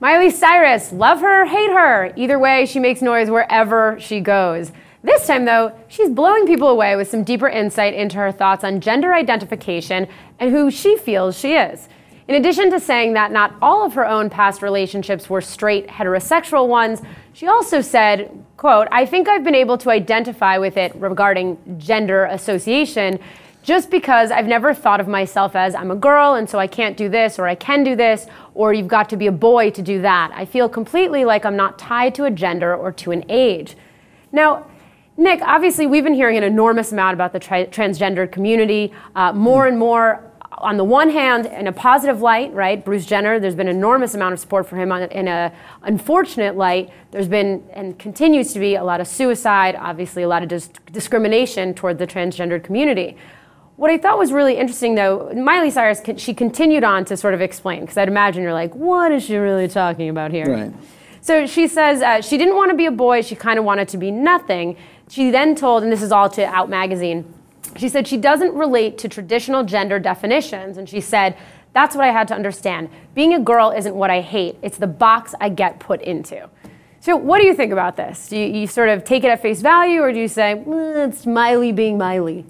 Miley Cyrus, love her, hate her. Either way, she makes noise wherever she goes. This time, though, she's blowing people away with some deeper insight into her thoughts on gender identification and who she feels she is. In addition to saying that not all of her own past relationships were straight, heterosexual ones, she also said, quote, "I think I've been able to identify with it regarding gender association just because I've never thought of myself as I'm a girl and so I can't do this or I can do this or you've got to be a boy to do that. I feel completely like I'm not tied to a gender or to an age." Now, Nick, obviously we've been hearing an enormous amount about the transgender community, more and more on the one hand in a positive light, right? Bruce Jenner, there's been an enormous amount of support for him. In an unfortunate light, there's been and continues to be a lot of suicide, obviously a lot of discrimination toward the transgender community. What I thought was really interesting, though, Miley Cyrus, she continued on to sort of explain, because I'd imagine you're like, what is she really talking about here? Right. So she says she didn't want to be a boy, she kind of wanted to be nothing. She then told, and this is all to Out Magazine, she said she doesn't relate to traditional gender definitions, and she said, that's what I had to understand. Being a girl isn't what I hate, it's the box I get put into. So what do you think about this? Do you sort of take it at face value, or do you say, it's Miley being Miley?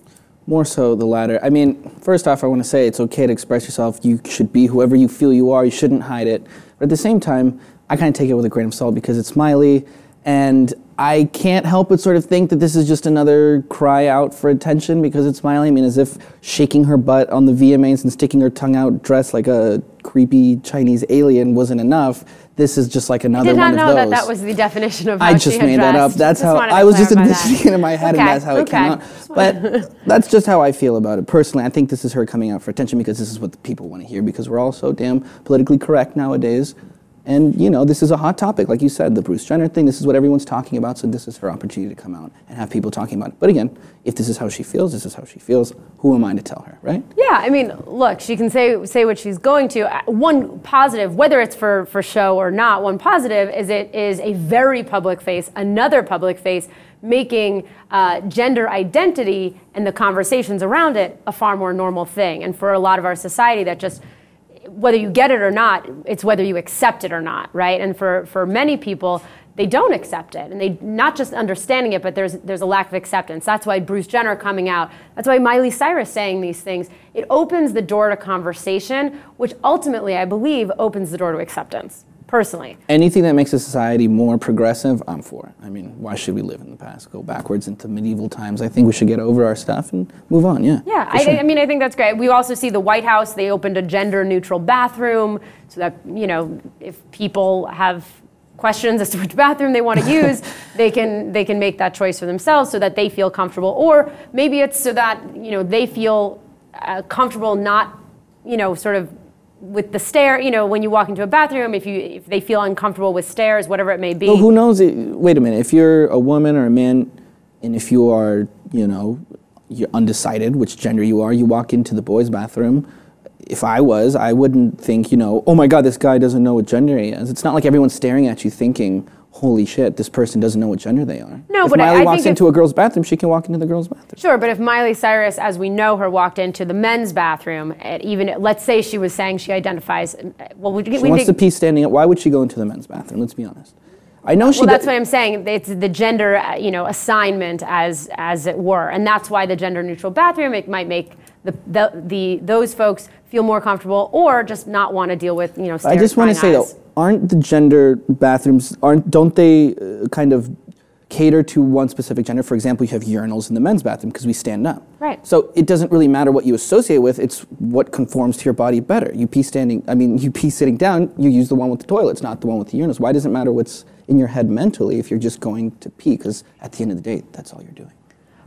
More so the latter. I mean, first off, I want to say it's okay to express yourself. You should be whoever you feel you are. You shouldn't hide it. But at the same time, I kind of take it with a grain of salt because it's Miley, and I can't help but sort of think that this is just another cry out for attention because it's Miley. I mean, as if shaking her butt on the VMAs and sticking her tongue out dressed like a creepy Chinese alien wasn't enough. This is just like another one of those. I did not know that was the definition of how I just made that up. That's how I was just envisioning it in my head, and that's how it came out. But that's just how I feel about it. Personally, I think this is her coming out for attention because this is what the people want to hear because we're all so damn politically correct nowadays. And, you know, this is a hot topic. Like you said, the Bruce Jenner thing, this is what everyone's talking about, so this is her opportunity to come out and have people talking about it. But again, if this is how she feels, this is how she feels. Who am I to tell her, right? Yeah, I mean, look, she can say what she's going to. One positive, whether it's for show or not, one positive is it is a very public face, another public face, making gender identity and the conversations around it a far more normal thing. And for a lot of our society, that just, whether you get it or not, it's whether you accept it or not, right? And for many people, they don't accept it. And they not just understanding it, but there's a lack of acceptance. That's why Bruce Jenner coming out, that's why Miley Cyrus saying these things. It opens the door to conversation, which ultimately, I believe, opens the door to acceptance, personally. Anything that makes a society more progressive, I'm for. I mean, why should we live in the past, go backwards into medieval times? I think we should get over our stuff and move on, yeah. Yeah, I mean, I think that's great. We also see the White House, they opened a gender-neutral bathroom so that, you know, if people have questions as to which bathroom they want to use, they can make that choice for themselves so that they feel comfortable. Or maybe it's so that, you know, they feel comfortable not, you know, sort of with the stare, you know, when you walk into a bathroom, if they feel uncomfortable with stairs, whatever it may be. Well, who knows? Wait a minute. If you're a woman or a man, and if you are, you know, you're undecided which gender you are, you walk into the boys' bathroom. If I was, I wouldn't think, you know, oh my God, this guy doesn't know what gender he is. It's not like everyone's staring at you thinking, holy shit, this person doesn't know what gender they are. No, if but Miley walks into a girl's bathroom, she can walk into the girl's bathroom. Sure, but if Miley Cyrus, as we know her, walked into the men's bathroom, even let's say she was saying she identifies, well, she wants to pee standing up. Why would she go into the men's bathroom? Let's be honest. I know she. Well, that's what I'm saying. It's the gender, you know, assignment as it were, and that's why the gender-neutral bathroom, it might make those folks feel more comfortable, or just not want to deal with, you know, stares. I just want to say though, aren't the gender bathrooms, don't they kind of cater to one specific gender? For example, you have urinals in the men's bathroom because we stand up. Right. So it doesn't really matter what you associate with, it's what conforms to your body better. You pee you pee sitting down, you use the one with the toilets, not the one with the urinals. Why does it matter what's in your head mentally if you're just going to pee? Because at the end of the day, that's all you're doing.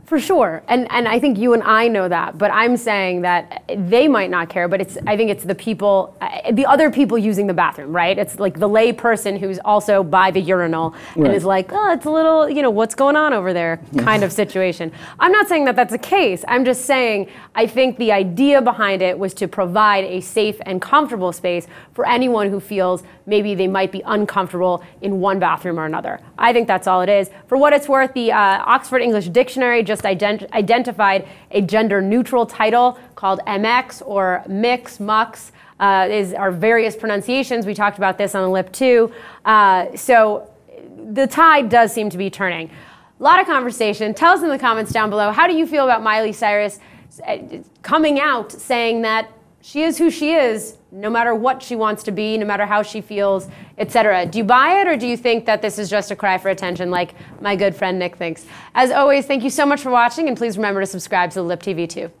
For sure, and I think you and I know that, but I'm saying that they might not care, but I think it's the people, the other people using the bathroom, right? It's like the lay person who's also by the urinal and is like, oh, it's a little, you know, what's going on over there kind of situation. I'm not saying that that's the case. I'm just saying I think the idea behind it was to provide a safe and comfortable space for anyone who feels maybe they might be uncomfortable in one bathroom or another. I think that's all it is. For what it's worth, the Oxford English Dictionary just identified a gender-neutral title called MX or mix, mux. are various pronunciations. We talked about this on the lip too. So the tide does seem to be turning. A lot of conversation. Tell us in the comments down below, how do you feel about Miley Cyrus coming out saying that she is who she is, no matter what she wants to be, no matter how she feels, etc. Do you buy it, or do you think that this is just a cry for attention like my good friend Nick thinks? As always, thank you so much for watching, and please remember to subscribe to the Lip TV too.